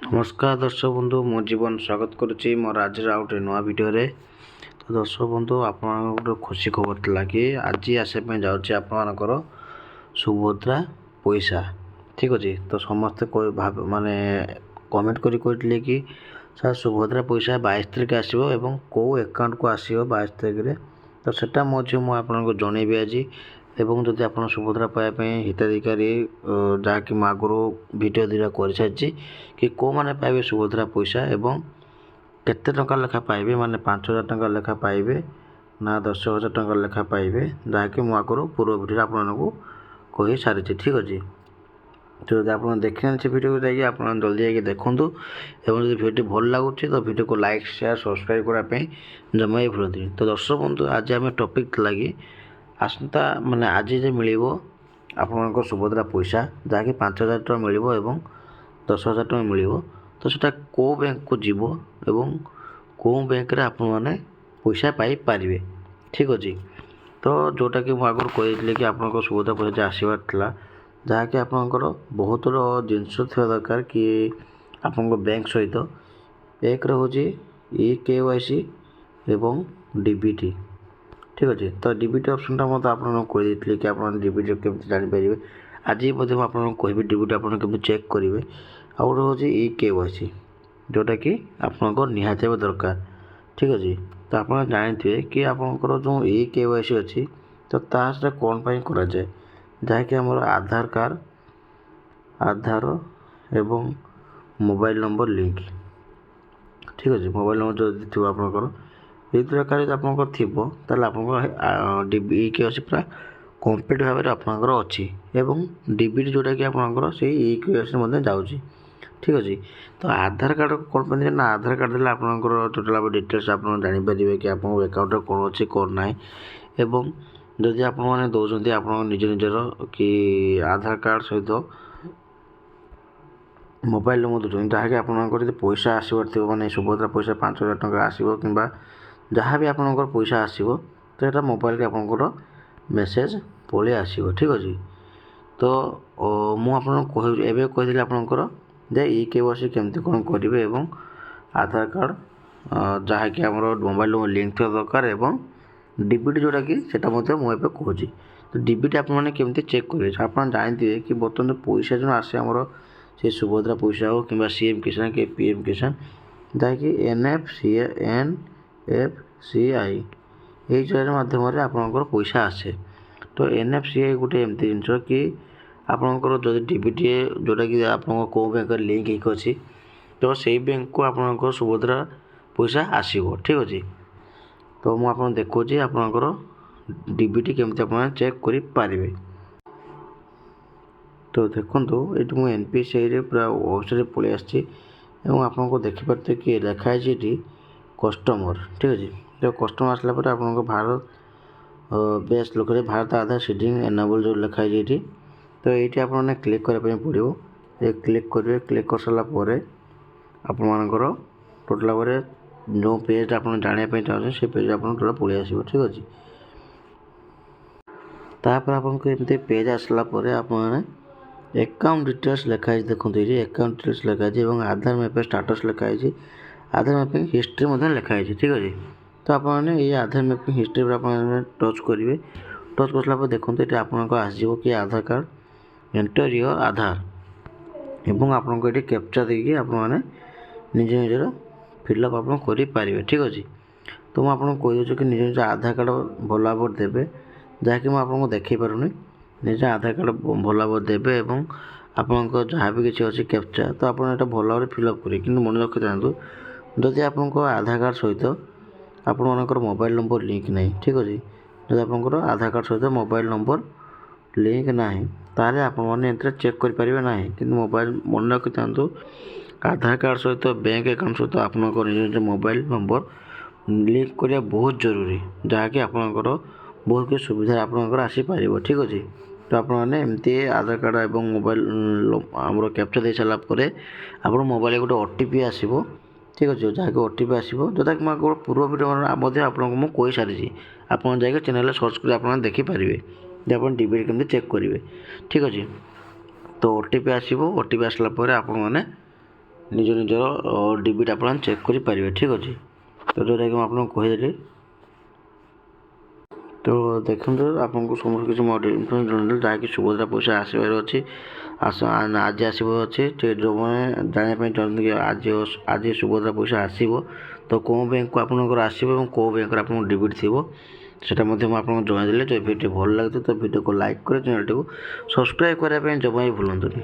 नमस्कार दर्शक बंधु मो जीवन स्वागत करुच्ची मोर आज गोटे नुआ भिडियो तो दर्शक बंधु आप खुशी खबर था कि आज आसपा जाऊँगी आपर सुभद्रा पैसा ठीक अच्छे। तो समस्ते माने कमेंट कहते कि सर सुभद्रा पैसा 22 तारिख आसो एवं कौ एकाउंट को आसो 22 तारिख तो सेटा मो झील मुझे जनइबी आज एवं जदि आप सुभद्रा पाइबापी हिताधिकारी जहाँकि मैं आगुरी भिडियो दुटा कर सारी कि कौ मैंने पाइबे सुभद्रा पैसा एवं केते टंका लेखा पाइबे माने 5,000 टंका लेखा पाइबे ना 10,000 टंका लेखा पाइबे जहाँकि मैं आगुरी पूर्व भिडियो आपको कही सारी ठीक अच्छे। तो जब आप देखने से भिडियो को जाइए आप जल्दी जाइए देखूँ एवं जो भिडियो भल लगुच तो भिडियो को लाइक शेयर सब्सक्राइब करने जमा ही भूलती। तो दर्शक बंधु आज आम टपिक लगी आसंता माने आज जे मिलिबो आपनको सुभद्रा पैसा जहाँकि 5,000 टका मिलिबो एवं 10,000 टका मिलिबो तो सेटा को बैंक को जीवो एवं को बैंक रे आपण माने पैसा पाई पारिबे ठीक अछि। तो जोटा कि आगुरी कही कि आपको सुभद्रा पैसा आसबार था जहाँकि आपंकर बहुत जिनस थी दरकार कि आपन बैंक सहित एक रोचे EKYC एवं DBT ठीक अच्छे। तो DBT ऑप्शन मत आपको कही कि आप DBT केमती जापर आज मैं आपको कहि DBT आप चेक करेंगे आ गए हूँ EKYC जोटा कि आपको निहाती दरकार ठीक अच्छे। तो आप जानते कि आपंकर जो EKYC अच्छी तो तासा कौन पाई करा जाए जहाँकि आमर आधार कार्ड आधार एवं मोबाइल नंबर लिंक ठीक अच्छे। मोबाइल नंबर जो थी आपंकर ये प्रकार आपंकर थी EKYC पूरा कम्प्लीट भाव में आपंकर अच्छी एवं DBT जोटा कि आपंकर से EKYC जाऊँगी ठीक अच्छे। तो आधार कार्ड कौन पाते ना आधार कार्ड देते आपंकर टोटाल डिटेल्स आप जापर कि आप अकाउंट कौन अच्छे कौन ना एवं जदि आप दौरान आप निज निजर कि आधार कार्ड सहित मोबाइल नंबर दूसरी जहाँकि आपंकर पैसा आसबार थी मैंने सुभद्रा पैसा 5,000 टका आसो कि जहाँ भी आपंकर पैसा आसो तो यहाँ मोबाइल आपंकर मेसेज पलि आसो ठीक अच्छे। तो मुझे कही आपंकर जे EKYC केमती कौन करेंगे एवं आधार कार्ड जहाँकि आम मोबाइल नंबर लिंक थोड़ा दरकार एवं DBT जोटा कि सेटा मुझे कहूँ। तो DBT आपमती चेक करेंगे आप जानते कि बर्तमान पैसा जो आसे आमर से सुभद्रा पैसा हो कि CM किसान कि PM किसान जहाँकि NFCI ये जोर मध्यम आपंकर पैसा आसे। तो NFCI गोटे एमती जिन कि आपंकर जो DBT जोटा कि आप बैंक लिंक अच्छी तो से बैंक को आपंकर सुभद्रा पैसा आसो ठीक अच्छे। तो मुझे देखुची आपंकर DBT केमती आप चेक करें। तो देखो ये मुझे NPCI पूरा वेबसाइट पलि आसी आपको देखिपे कि लिखाई ये कस्टमर ठीक अच्छे। जो कस्टमर आसला आप भारत बेस्ट लोकल भारत आधार सीडिंग एनाबल जो लिखाई ये तो ये आपने क्लिक करने पड़ो ये क्लिक करेंगे क्लिक कर सारापर आपर टोटाल भाव जो पेज आप जानापी चाहते से पेज आप टोटाल पलि आसो ठीक अच्छे। तापर आपको एमती पेज आसला आप अकाउंट डिटेल्स लिखाई देखो ये अकाउंट डिटेल्स लिखाई और आधार मैपिंग स्टाटस लिखाई आधार मैपिंग हिस्ट्री लिखाई ठीक अच्छे। तो आपने ये आधार मैपिंग हिस्ट्री पर आप टच करेंगे टच कर सारापर देखो ये आपको आसो कि आधार कार्ड एंटर योर आधार एवं आपको ये कैप्चा देकी आपने निज निजर फिलअप आप करें ठीक अच्छे। तो मुझे आपको कहीदे कि निज निज आधार कार्ड भल भाव देवे जहाँकि मुझे देखी पारूनी निज आधार कार्ड भल भाव देवे और आपको जहाँ भी किसी अच्छी कैप्चा तो आप भल भाव फिलअप करेंगे कि मन रखी था जदि आपको आधार कार्ड सहित आपर मोबाइल नंबर लिंक नहीं ठीक अच्छे जब आपंकर आधार कार्ड सहित मोबाइल नंबर लिंक ना ताले आपने चेक करें ना कि मोबाइल मन रखी था आधार कार्ड सहित बैंक अकाउंट सहित आप निज मोबाइल नंबर लिंक करवा बहुत जरूरी जहाँकि आपंकर बहुत किसी सुविधा आपंकर आसीपर ठीक अच्छे। तो आपने एमती आधार कार्ड और मोबाइल आम कैप्चा दे सारापर आप मोबाइल गोटे OTP आसो ठीक अच्छे जहाँकि OTP आसो जोटा कि मैं पूर्व भिडियो आपको कही सारी आप चैनल सर्च कर आप देखिपारे आप DBT केमती चेक करेंगे ठीक अच्छे। तो OTP आसो OTP आसला आप ନିଜର ଡେବିଟ୍ ଆପଣ ଚେକ୍ କରିପାରିବେ। ଠିକ୍ ଅଛି, ତ ଯେଉଁଟାକି ମୁଁ ଆପଣଙ୍କୁ କହିଦେଲି। ତ ଦେଖନ୍ତୁ ଆପଣଙ୍କୁ ସମସ୍ତ କିଛି ମୋ ଇନଫର୍ମେସନ୍ ଜଣାଇଦେଲି, ଯାହାକି ସୁଭଦ୍ରା ପଇସା ଆସିବାର ଅଛି, ଆଜି ଆସିବାର ଅଛି। ଯେଉଁମାନେ ଜାଣିବା ପାଇଁ ଚାହୁଁଛନ୍ତି କି ଆଜି ସୁଭଦ୍ରା ପଇସା ଆସିବ, ତ କେଉଁ ବ୍ୟାଙ୍କକୁ ଆପଣଙ୍କର ଆସିବ ଏବଂ କେଉଁ ବ୍ୟାଙ୍କରେ ଆପଣଙ୍କ ଡେବିଟ୍ ଥିବ, ସେଇଟା ମଧ୍ୟ ମୁଁ ଆପଣଙ୍କୁ ଜଣାଇଦେଲି। ଯଦି ଭିଡ଼ିଓ ଭଲ ଲାଗୁଛି ତ ଭିଡ଼ିଓକୁ ଲାଇକ୍ କରି ଚ୍ୟାନେଲଟିକୁ ସବସ୍କ୍ରାଇବ୍ କରିବା ପାଇଁ ଜମା ବି ଭୁଲନ୍ତୁନି।